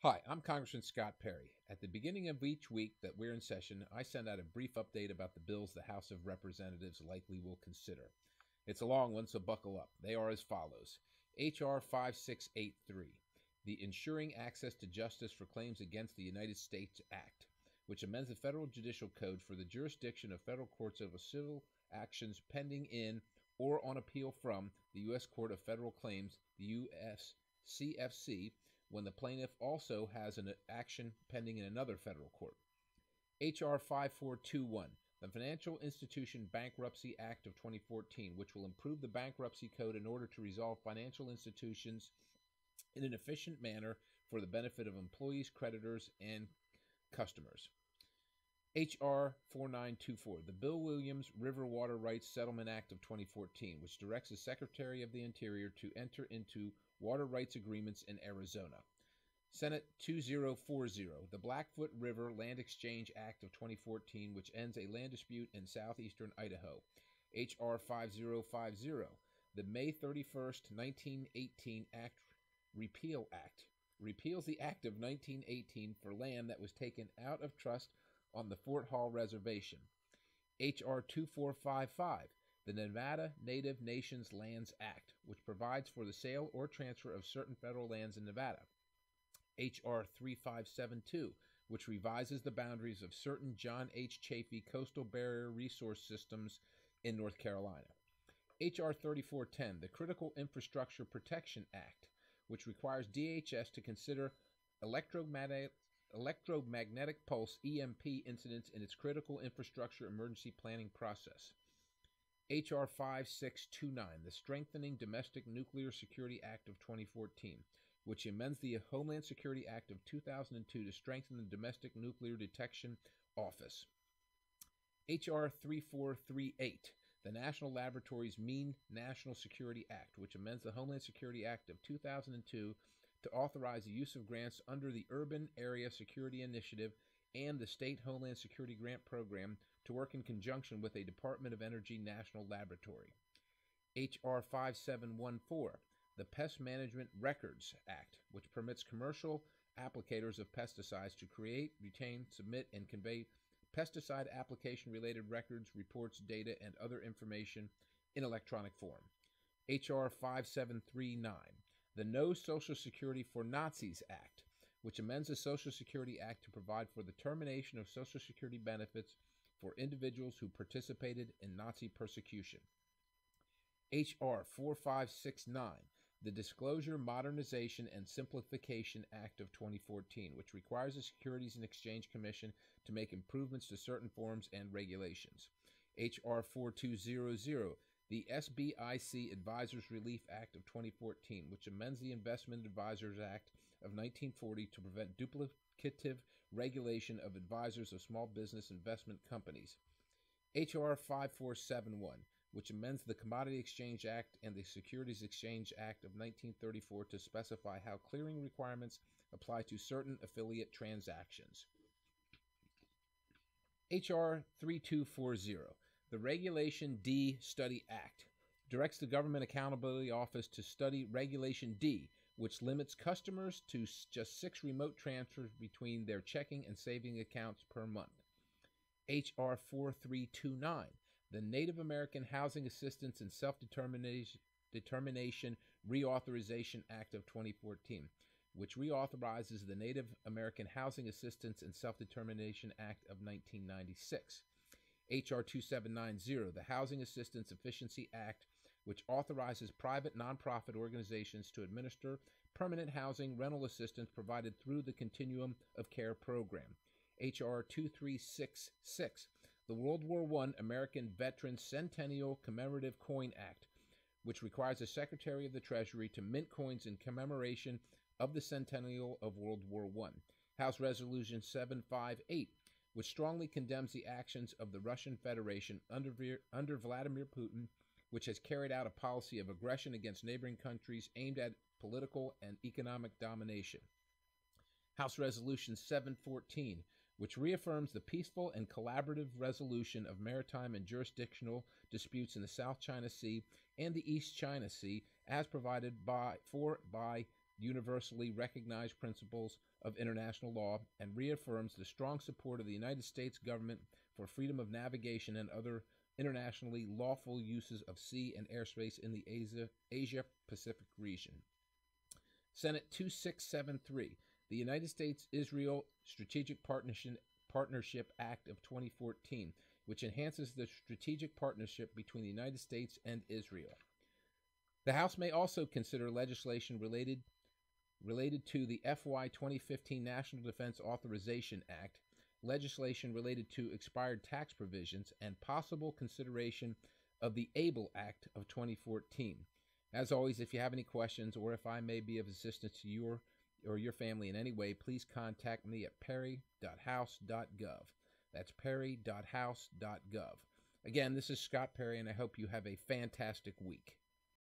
Hi, I'm Congressman Scott Perry. At the beginning of each week that we're in session, I send out a brief update about the bills the House of Representatives likely will consider. It's a long one, so buckle up. They are as follows: H.R. 5683, the Ensuring Access to Justice for Claims Against the United States Act, which amends the Federal Judicial Code for the jurisdiction of federal courts over civil actions pending in or on appeal from the U.S. Court of Federal Claims, the U.S. CFC, when the plaintiff also has an action pending in another federal court. H.R. 5421, the Financial Institution Bankruptcy Act of 2014, which will improve the bankruptcy code in order to resolve financial institutions in an efficient manner for the benefit of employees, creditors, and customers. H.R. 4924, the Bill Williams River Water Rights Settlement Act of 2014, which directs the Secretary of the Interior to enter into water rights agreements in Arizona. Senate 2040, the Blackfoot River Land Exchange Act of 2014, which ends a land dispute in southeastern Idaho. H.R. 5050, the May 31st, 1918 Repeal Act, repeals the Act of 1918 for land that was taken out of trust on the Fort Hall Reservation. H.R. 2455, the Nevada Native Nations Lands Act, which provides for the sale or transfer of certain federal lands in Nevada. H.R. 3572, which revises the boundaries of certain John H. Chafee coastal barrier resource systems in North Carolina. H.R. 3410, the Critical Infrastructure Protection Act, which requires DHS to consider electromagnetic pulse EMP incidents in its critical infrastructure emergency planning process. H.R. 5629, the Strengthening Domestic Nuclear Security Act of 2014, which amends the Homeland Security Act of 2002 to strengthen the Domestic Nuclear Detection Office. H.R. 3438, the National Laboratories Mean National Security Act, which amends the Homeland Security Act of 2002 to authorize the use of grants under the Urban Area Security Initiative and the State Homeland Security Grant Program to work in conjunction with a Department of Energy national laboratory. H.R. 5714, the Pest Management Records Act, which permits commercial applicators of pesticides to create, retain, submit, and convey pesticide application-related records, reports, data, and other information in electronic form. H.R. 5739, the No Social Security for Nazis Act, which amends the Social Security Act to provide for the termination of Social Security benefits for individuals who participated in Nazi persecution. H.R. 4569, the Disclosure, Modernization, and Simplification Act of 2014, which requires the Securities and Exchange Commission to make improvements to certain forms and regulations. H.R. 4200, the SBIC Advisors Relief Act of 2014, which amends the Investment Advisors Act of 1940 to prevent duplicative regulation of advisors of small business investment companies. H.R. 5471, which amends the Commodity Exchange Act and the Securities Exchange Act of 1934 to specify how clearing requirements apply to certain affiliate transactions. H.R. 3240, the Regulation D Study Act, directs the Government Accountability Office to study Regulation D, which limits customers to just 6 remote transfers between their checking and saving accounts per month. H.R. 4329, the Native American Housing Assistance and Self-Determination Reauthorization Act of 2014, which reauthorizes the Native American Housing Assistance and Self-Determination Act of 1996. H.R. 2790, the Housing Assistance Efficiency Act, which authorizes private nonprofit organizations to administer permanent housing rental assistance provided through the Continuum of Care program. H.R. 2366, the World War I American Veterans Centennial Commemorative Coin Act, which requires the Secretary of the Treasury to mint coins in commemoration of the centennial of World War I. House Resolution 758, which strongly condemns the actions of the Russian Federation under Vladimir Putin, which has carried out a policy of aggression against neighboring countries aimed at political and economic domination. House Resolution 714, which reaffirms the peaceful and collaborative resolution of maritime and jurisdictional disputes in the South China Sea and the East China Sea as provided by universally recognized principles of international law and reaffirms the strong support of the United States government for freedom of navigation and other internationally lawful uses of sea and airspace in the Asia-Pacific region. Senate 2673, the United States-Israel Strategic Partnership Act of 2014, which enhances the strategic partnership between the United States and Israel. The House may also consider legislation related to the FY 2015 National Defense Authorization Act, legislation related to expired tax provisions, and possible consideration of the ABLE Act of 2014. As always, if you have any questions or if I may be of assistance to you or your family in any way, please contact me at perry.house.gov. That's perry.house.gov. Again, this is Scott Perry, and I hope you have a fantastic week.